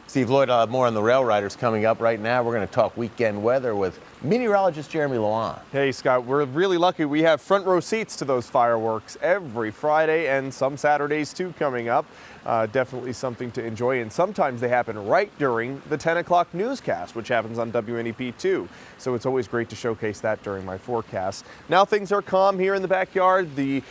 Steve Lloyd, more on the Rail Riders coming up. Right now, we're going to talk weekend weather with meteorologist Jeremy Lawan. Hey, Scott, we're really lucky. We have front row seats to those fireworks every Friday and some Saturdays, too, coming up. Definitely something to enjoy, and sometimes they happen right during the 10 o'clock newscast, which happens on WNEP2. So it's always great to showcase that during my forecast. Now things are calm here in the backyard. The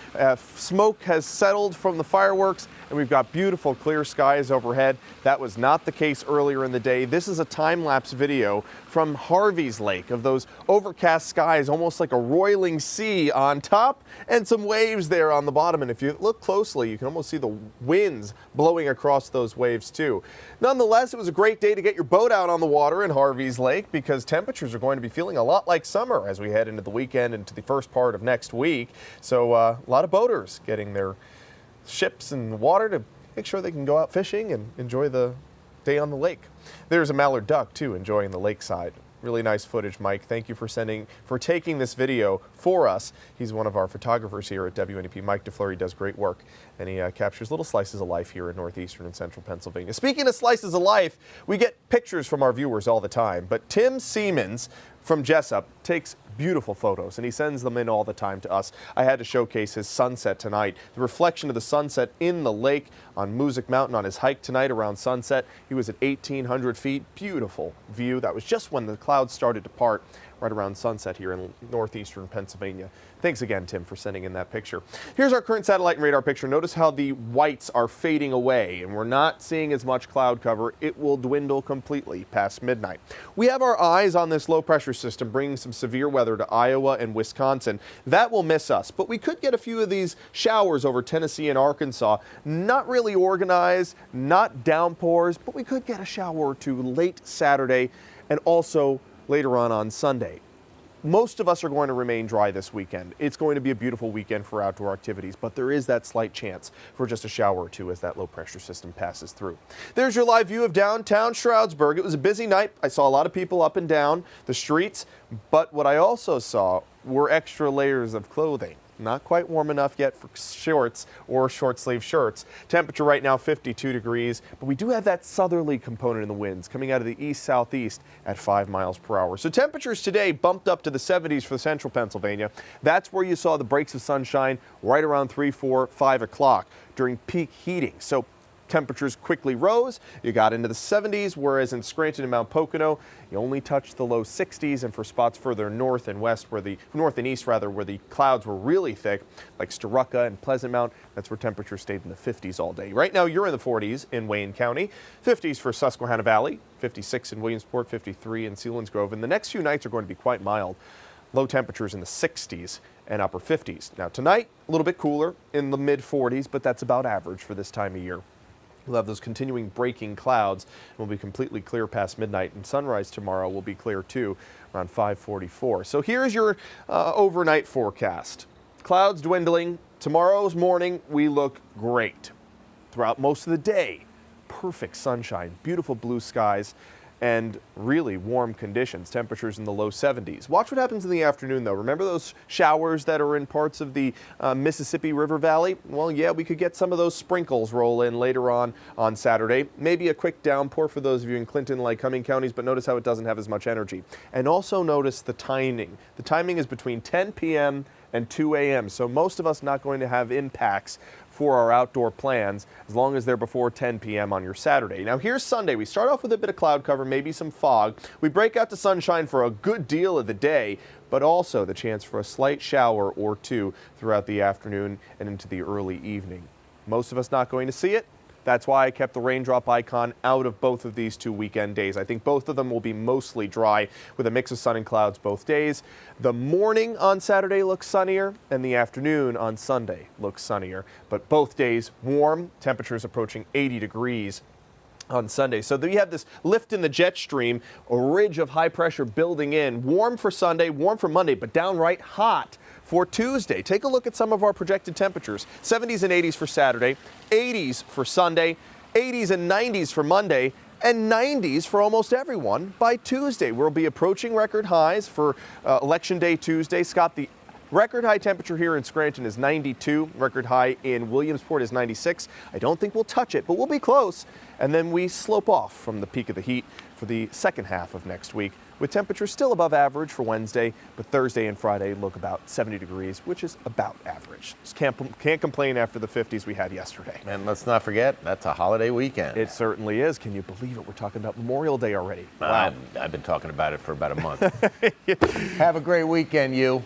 smoke has settled from the fireworks, and we've got beautiful clear skies overhead. That was not the case earlier in the day. This is a time-lapse video from Harvey's Lake of those overcast skies, almost like a roiling sea on top and some waves there on the bottom. And if you look closely, you can almost see the winds blowing across those waves too. Nonetheless, it was a great day to get your boat out on the water in Harvey's Lake because temperatures are going to be feeling a lot like summer as we head into the weekend, into the first part of next week. So a lot of boaters getting their ships in the water to make sure they can go out fishing and enjoy the day on the lake. There's a mallard duck too enjoying the lakeside. Really nice footage, Mike. Thank you for taking this video for us. He's one of our photographers here at WNEP. Mike DeFleury does great work, and he captures little slices of life here in northeastern and central Pennsylvania. Speaking of slices of life, we get pictures from our viewers all the time, but Tim Siemens from Jessup takes beautiful photos, and he sends them in all the time to us. I had to showcase his sunset tonight. The reflection of the sunset in the lake on Music Mountain on his hike tonight around sunset. He was at 1,800 feet. Beautiful view. That was just when the clouds started to part right around sunset here in northeastern Pennsylvania. Thanks again, Tim, for sending in that picture. Here's our current satellite and radar picture. Notice how the whites are fading away, and we're not seeing as much cloud cover. It will dwindle completely past midnight. We have our eyes on this low pressure system bringing some severe weather to Iowa and Wisconsin. That will miss us, but we could get a few of these showers over Tennessee and Arkansas. Not really organized, not downpours, but we could get a shower or two late Saturday and also later on Sunday. Most of us are going to remain dry this weekend. It's going to be a beautiful weekend for outdoor activities, but there is that slight chance for just a shower or two as that low pressure system passes through. There's your live view of downtown Stroudsburg. It was a busy night. I saw a lot of people up and down the streets, but what I also saw were extra layers of clothing. Not quite warm enough yet for shorts or short sleeve shirts. Temperature right now 52 degrees, but we do have that southerly component in the winds coming out of the east-southeast at 5 miles per hour. So temperatures today bumped up to the 70s for central Pennsylvania. That's where you saw the breaks of sunshine right around 3, 4, 5 o'clock during peak heating. So temperatures quickly rose. You got into the 70s, whereas in Scranton and Mount Pocono, you only touched the low 60s, and for spots further north and west, where the north and east rather, where the clouds were really thick, like Storuca and Pleasant Mount, that's where temperatures stayed in the 50s all day. Right now, you're in the 40s in Wayne County, 50s for Susquehanna Valley, 56 in Williamsport, 53 in Selinsgrove, and the next few nights are going to be quite mild. Low temperatures in the 60s and upper 50s. Now tonight, a little bit cooler in the mid 40s, but that's about average for this time of year. We'll have those continuing breaking clouds. We'll be completely clear past midnight, and sunrise tomorrow will be clear too, around 5:44. So here's your overnight forecast. Clouds dwindling. Tomorrow's morning, we look great. Throughout most of the day, perfect sunshine, beautiful blue skies, and really warm conditions, temperatures in the low 70s. Watch what happens in the afternoon, though. Remember those showers that are in parts of the Mississippi River Valley? Well, yeah, we could get some of those sprinkles roll in later on Saturday. Maybe a quick downpour for those of you in Clinton, Lycoming counties, but notice how it doesn't have as much energy. And also notice the timing. The timing is between 10 p.m. and 2 a.m., so most of us not going to have impacts for our outdoor plans as long as they're before 10 p.m. on your Saturday. Now here's Sunday. We start off with a bit of cloud cover, maybe some fog. We break out to sunshine for a good deal of the day, but also the chance for a slight shower or two throughout the afternoon and into the early evening. Most of us not going to see it. That's why I kept the raindrop icon out of both of these 2 weekend days. I think both of them will be mostly dry with a mix of sun and clouds both days. The morning on Saturday looks sunnier, and the afternoon on Sunday looks sunnier. But both days warm, temperatures approaching 80 degrees on Sunday. So we have this lift in the jet stream, a ridge of high pressure building in. Warm for Sunday, warm for Monday, but downright hot for Tuesday. Take a look at some of our projected temperatures. 70s and 80s for Saturday, 80s for Sunday, 80s and 90s for Monday, and 90s for almost everyone by Tuesday. We'll be approaching record highs for Election Day Tuesday. Scott, the Record high temperature here in Scranton is 92. Record high in Williamsport is 96. I don't think we'll touch it, but we'll be close. And then we slope off from the peak of the heat for the second half of next week, with temperatures still above average for Wednesday, but Thursday and Friday look about 70 degrees, which is about average. Just can't complain after the 50s we had yesterday. And let's not forget, that's a holiday weekend. It certainly is. Can you believe it? We're talking about Memorial Day already. Wow. I've been talking about it for about a month. Have a great weekend, you.